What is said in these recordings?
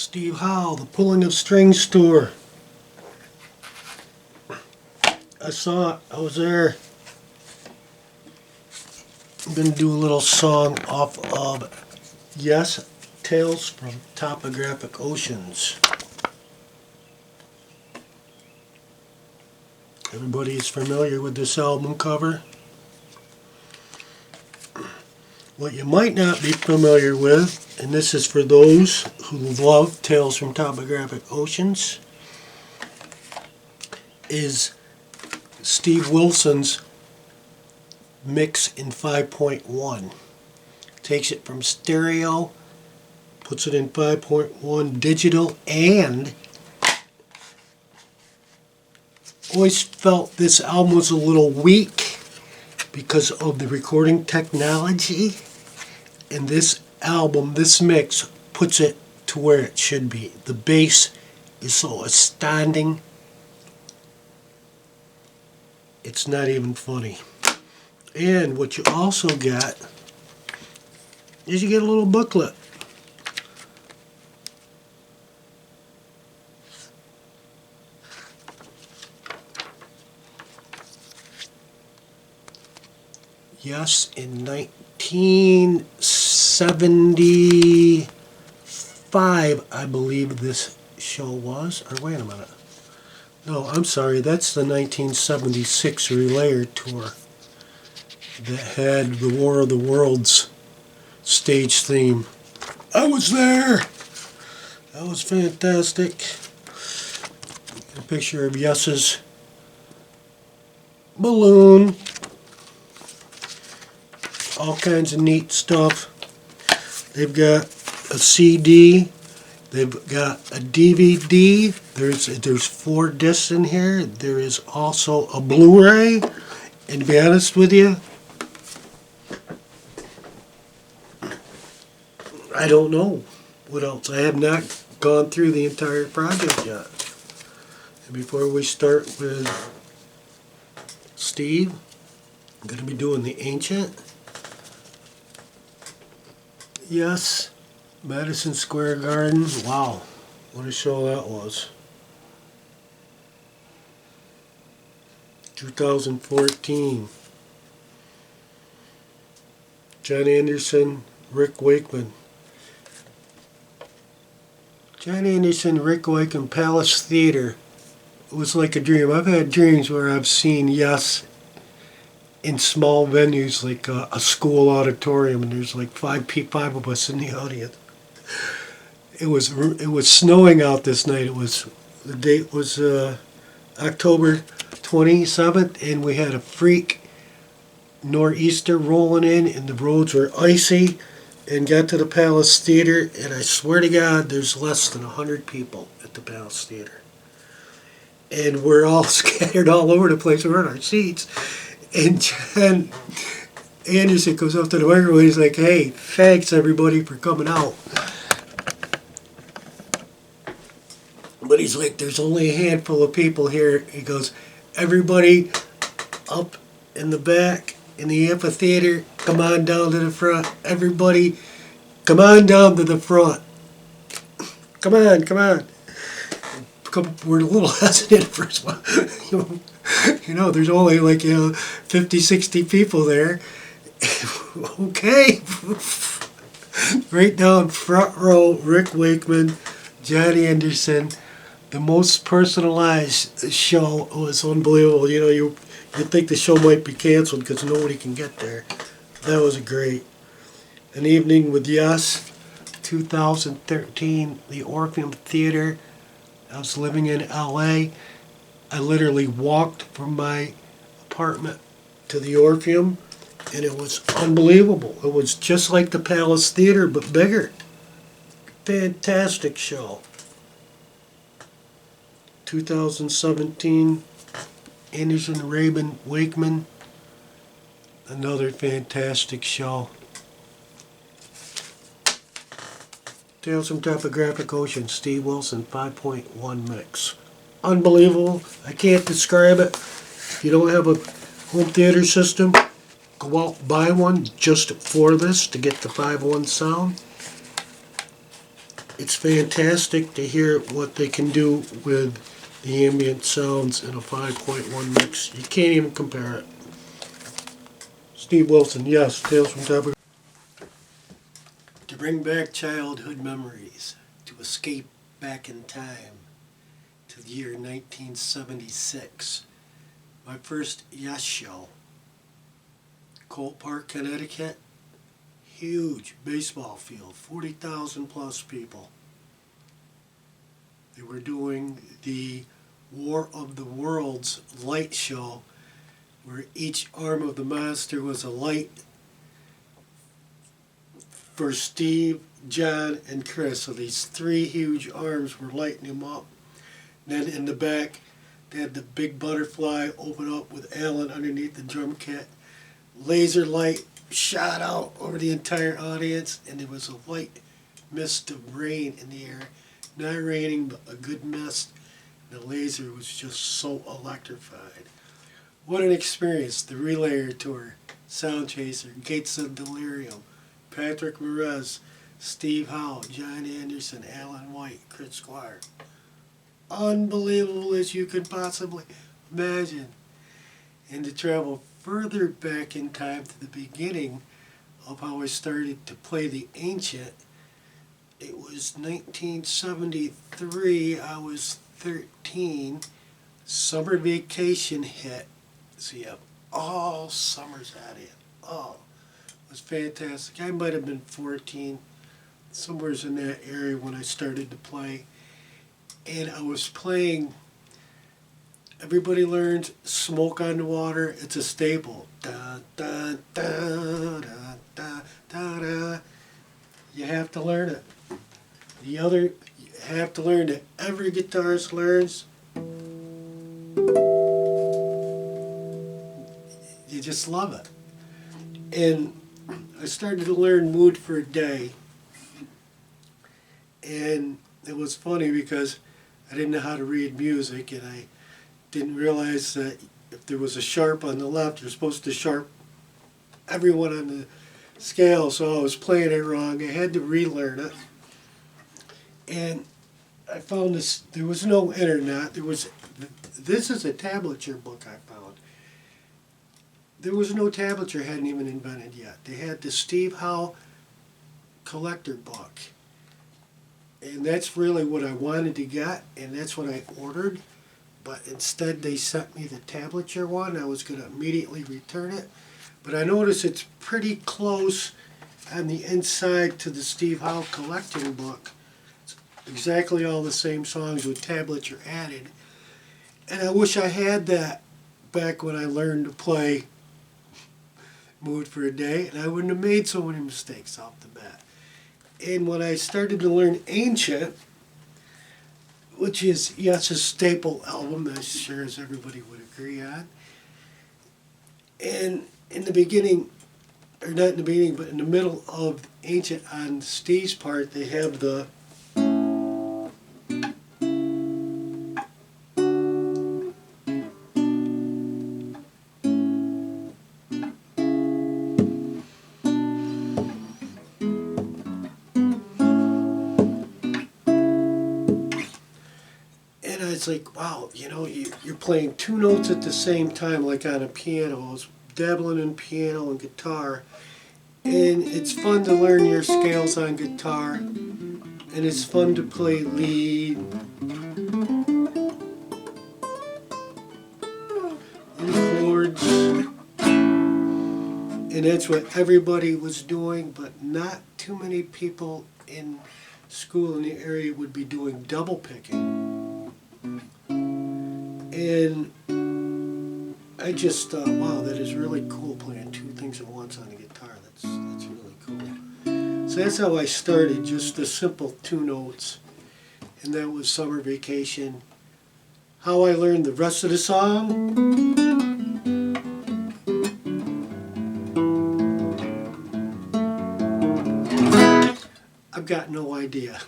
Steve Howe, the Pulling of Strings tour. I saw it. I was there. I'm going to do a little song off of Yes, Tales from Topographic Oceans. Everybody is familiar with this album cover. What you might not be familiar with, and this is for those who love Tales from Topographic Oceans, is Steve Wilson's mix in 5.1. Takes it from stereo, puts it in 5.1 digital, and always felt this album was a little weak because of the recording technology, and this album, this mix, puts it to where it should be. The bass is so astounding, it's not even funny. And what you also get is you get a little booklet. Yes, in 1975, I believe this show was. Or wait a minute. No, I'm sorry. That's the 1976 Relayer tour that had the War of the Worlds stage theme. I was there. That was fantastic. A picture of Yes's balloon. All kinds of neat stuff. They've got a CD. They've got a DVD. There's 4 discs in here. There is also a Blu-ray. And to be honest with you, I don't know what else. I have not gone through the entire project yet. And before we start with Steve, I'm going to be doing the Ancient. Yes, Madison Square Garden. Wow, what a show that was. 2014. John Anderson, Rick Wakeman. John Anderson, Rick Wakeman, Palace Theater. It was like a dream. I've had dreams where I've seen Yes in small venues, like a school auditorium, and there's like five of us in the audience. It was snowing out this night. The date was October 27th, and we had a freak nor'easter rolling in, and the roads were icy. And got to the Palace Theater, and I swear to God, there's less than 100 people at the Palace Theater, and we're all scattered all over the place. We're in our seats. And John Anderson goes up to the microphone. He's like, "Hey, thanks everybody for coming out." But he's like, "There's only a handful of people here." He goes, "Everybody up in the back in the amphitheater, come on down to the front. Everybody, come on down to the front. Come on, come on." We're a little hesitant first one. You know, there's only like 50, 60 people there. Okay. Right down front row, Rick Wakeman, John Anderson. The most personalized show. Was unbelievable. You know, you think the show might be canceled because nobody can get there. That was great. An Evening with Yes, 2013, the Orpheum Theater. I was living in LA. I literally walked from my apartment to the Orpheum, and it was unbelievable. It was just like the Palace Theater, but bigger. Fantastic show. 2017, Anderson, Rabin, Wakeman. Another fantastic show. Tales from Topographic Oceans, Steve Wilson, 5.1 mix. Unbelievable. I can't describe it. If you don't have a home theater system, go out, buy one just for this to get the 5.1 sound. it's fantastic to hear what they can do with the ambient sounds in a 5.1 mix. You can't even compare it. Steve Wilson, yes, Tales from Topographic. To bring back childhood memories, to escape back in time to the year 1976. My first Yes show. Colt Park, Connecticut. Huge baseball field, 40,000 plus people. They were doing the War of the Worlds light show, where each arm of the monster was a light for Steve, John, and Chris. So these three huge arms were lighting him up. Then in the back, they had the big butterfly open up with Alan underneath the drum kit. Laser light shot out over the entire audience, and there was a white mist of rain in the air. Not raining, but a good mist. The laser was just so electrified. What an experience. The Relayer Tour, Sound Chaser, Gates of Delirium, Patrick Merez, Steve Howe, John Anderson, Alan White, Chris Squire. Unbelievable as you could possibly imagine. And to travel further back in time to the beginning of how I started to play the Ancient, it was 1973, I was 13, summer vacation hit. So you have all summers at it. Oh, it was fantastic. I might have been 14, somewhere's in that area when I started to play. And I was playing, everybody learns Smoke on the Water. It's a staple. Da, da, da, da, da, da, da. You have to learn it. The other, you have to learn that every guitarist learns. You just love it. And I started to learn Mood for a Day. And it was funny because I didn't know how to read music, and I didn't realize that if there was a sharp on the left, you're supposed to sharp everyone on the scale, so I was playing it wrong. I had to relearn it. And I found this, there was no internet. This is a tablature book I found. There was no tablature, hadn't even invented yet. They had the Steve Howe collector book. And that's really what I wanted to get, and that's what I ordered. But instead they sent me the tablature one. I was going to immediately return it. But I noticed it's pretty close on the inside to the Steve Howe collecting book. It's exactly all the same songs with tablature added. And I wish I had that back when I learned to play Mood for a Day, and I wouldn't have made so many mistakes off the bat. And when I started to learn Ancient, which is, yes, a staple album, as sure as everybody would agree on. And in the beginning, or not in the beginning, but in the middle of Ancient on Steve's part, they have the it's like, wow, you know, you're playing two notes at the same time, like on a piano. I was dabbling in piano and guitar, and it's fun to learn your scales on guitar, and it's fun to play lead and chords, and that's what everybody was doing, but not too many people in school in the area would be doing double picking. And I just thought, wow, that is really cool, playing two things at once on the guitar. That's really cool. So that's how I started, just the simple two notes. And that was Summer Vacation. How I learned the rest of the song? I've got no idea.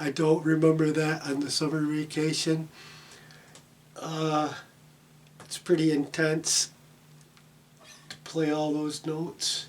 I don't remember that on the Summer Vacation. It's pretty intense to play all those notes.